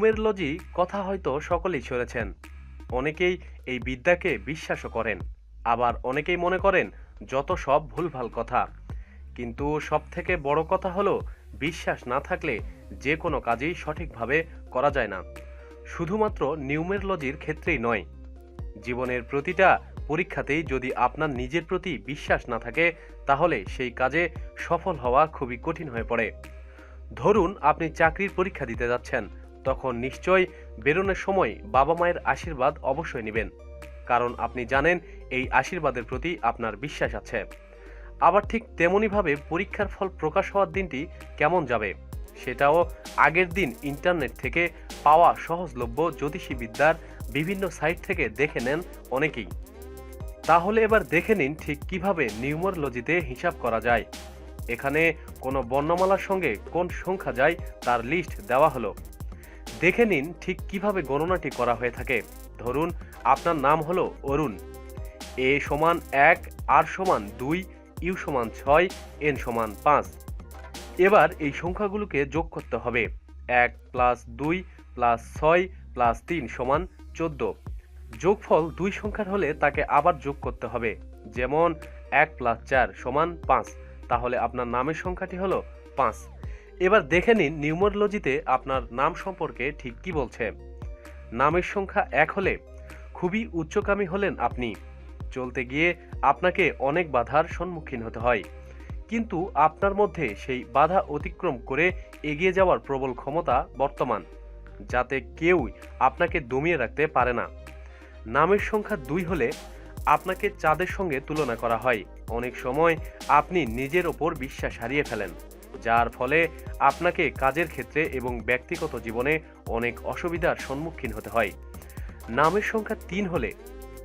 Numerology কথা হয়তো সকলেই শুনেছেন। অনেকেই এই বিদ্যাকে বিশ্বাসও করেন, আবার অনেকেই মনে করেন যত সব ভুলভাল কথা। কিন্তু সবথেকে বড় কথা হলো, বিশ্বাস না থাকলে যে কোনো কাজই সঠিকভাবে করা যায় না। শুধুমাত্র নিউমেরোলজির ক্ষেত্রেই নয়, জীবনের প্রতিটা পরীক্ষাতেই যদি আপনার নিজের প্রতি বিশ্বাস না থাকে, তাহলে সেই কাজে সফল হওয়া খুবই কঠিন হয়ে পড়ে। ধরুন আপনি চাকরির পরীক্ষা দিতে যাচ্ছেন, তখন নিশ্চয়ই বেরোনোর সময় বাবা মায়ের আশীর্বাদ অবশ্যই নেবেন, কারণ আপনি জানেন এই আশীর্বাদের প্রতি আপনার বিশ্বাস আছে। আবার ঠিক তেমনইভাবে পরীক্ষার ফল প্রকাশ হওয়ার দিনটি কেমন যাবে, সেটাও আগের দিন ইন্টারনেট থেকে পাওয়া সহজলভ্য জ্যোতিষী বিদ্যার বিভিন্ন সাইট থেকে দেখে নেন অনেকেই। তাহলে এবার দেখে নিন ঠিক কিভাবে নিউমেরোলজিতে হিসাব করা যায়। এখানে কোনো বর্ণমালার সঙ্গে কোন সংখ্যা যায় তার লিস্ট দেওয়া হলো। দেখে নিন ঠিক কিভাবে গণনাটি করা হয়ে থাকে। ধরুন আপনার নাম হলো অরুণ। এ সমান 1, আর সমান 2, ইউ সমান 6, এন সমান 5। এবার এই সংখ্যাগুলোকে যোগ করতে হবে। 1 + 2 + 6 + 3 সমান 14। যোগফল 2 সংখ্যার হলে তাকে আবার যোগ করতে হবে। যেমন 1 + 4 সমান 5। তাহলে আপনার নামের সংখ্যাটি হলো 5। এবার দেখে নিন নিউমেরোলজিতে আপনার নাম সম্পর্কে ঠিক কি বলছে। নামের সংখ্যা 1 হলে খুবই উচ্চগামী হলেন আপনি। চলতে গিয়ে আপনাকে অনেক বাধার সম্মুখীন হতে হয়, কিন্তু আপনার মধ্যে সেই বাধা অতিক্রম করে এগিয়ে যাওয়ার প্রবল ক্ষমতা বর্তমান, যাতে কেউই আপনাকে দমিয়ে রাখতে পারে না। নামের সংখ্যা 2 হলে আপনাকে চাঁদের সঙ্গে তুলনা করা হয়। অনেক সময় আপনি নিজের ওপর বিশ্বাস হারিয়ে ফেলেন, যার ফলে আপনাকে কাজের ক্ষেত্রে এবং ব্যক্তিগত জীবনে অনেক অসুবিধার সম্মুখীন হতে হয়। নামের সংখ্যা 3 হলে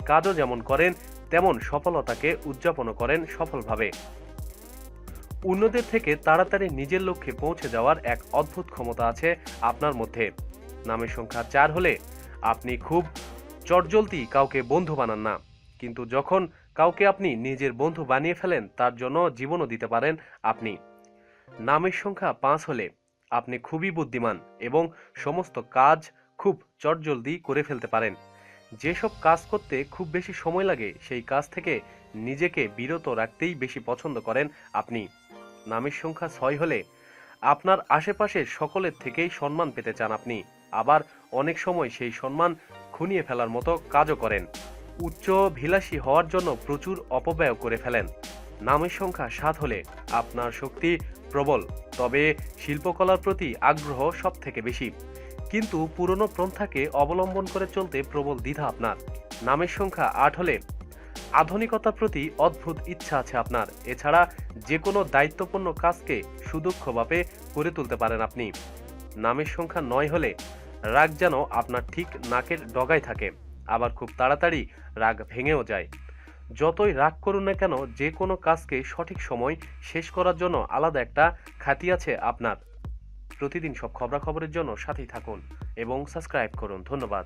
কাজও যেমন করেন, তেমন সফলতাকে উদযাপনও করেন সফলভাবে। অন্যদের থেকে তাড়াতাড়ি নিজের লক্ষ্যে পৌঁছে যাওয়ার এক অদ্ভুত ক্ষমতা আছে আপনার মধ্যে। নামের সংখ্যা 4 হলে আপনি খুব চটজলদি কাউকে বন্ধু বানান না, কিন্তু যখন কাউকে আপনি নিজের বন্ধু বানিয়ে ফেলেন, তার জন্য জীবনও দিতে পারেন আপনি। নামের সংখ্যা 5 হলে আপনি খুবই বুদ্ধিমান এবং সমস্ত কাজ খুব চটজলদি করে ফেলতে পারেন। যেসব কাজ করতে খুব বেশি সময় লাগে, সেই কাজ থেকে নিজেকে বিরত রাখতেই বেশি পছন্দ করেন আপনি। নামের সংখ্যা 6 হলে আপনার আশেপাশের সকলের থেকেই সম্মান পেতে চান আপনি, আবার অনেক সময় সেই সম্মান খুনিয়ে ফেলার মতো কাজও করেন। উচ্চাভিলাষী হওয়ার জন্য প্রচুর অপব্যয় করে ফেলেন। নামের সংখ্যা 7 হলে আপনার শক্তি প্রবল, তবে শিল্পকলার প্রতি আগ্রহ সব থেকে বেশি, কিন্তু পুরনো পন্থাকে অবলম্বন করে চলতে প্রবল দ্বিধা আপনার। নামের সংখ্যা 8 হলে আধুনিকতার প্রতি অদ্ভুত ইচ্ছা আছে আপনার। এছাড়া যে কোনো দায়িত্বপূর্ণ কাজকে সুদক্ষভাবে করে তুলতে পারেন আপনি। নামের সংখ্যা 9 হলে রাগ যেন আপনার ঠিক নাকের ডগায় থাকে, আবার খুব তাড়াতাড়ি রাগ ভেঙেও যায়। যতই রাগ করুন না কেন, যে কোনো কাজকে সঠিক সময় শেষ করার জন্য আলাদা একটা খ্যাতি আছে আপনার। প্রতিদিন সব খবরাখবরের জন্য সাথেই থাকুন এবং সাবস্ক্রাইব করুন। ধন্যবাদ।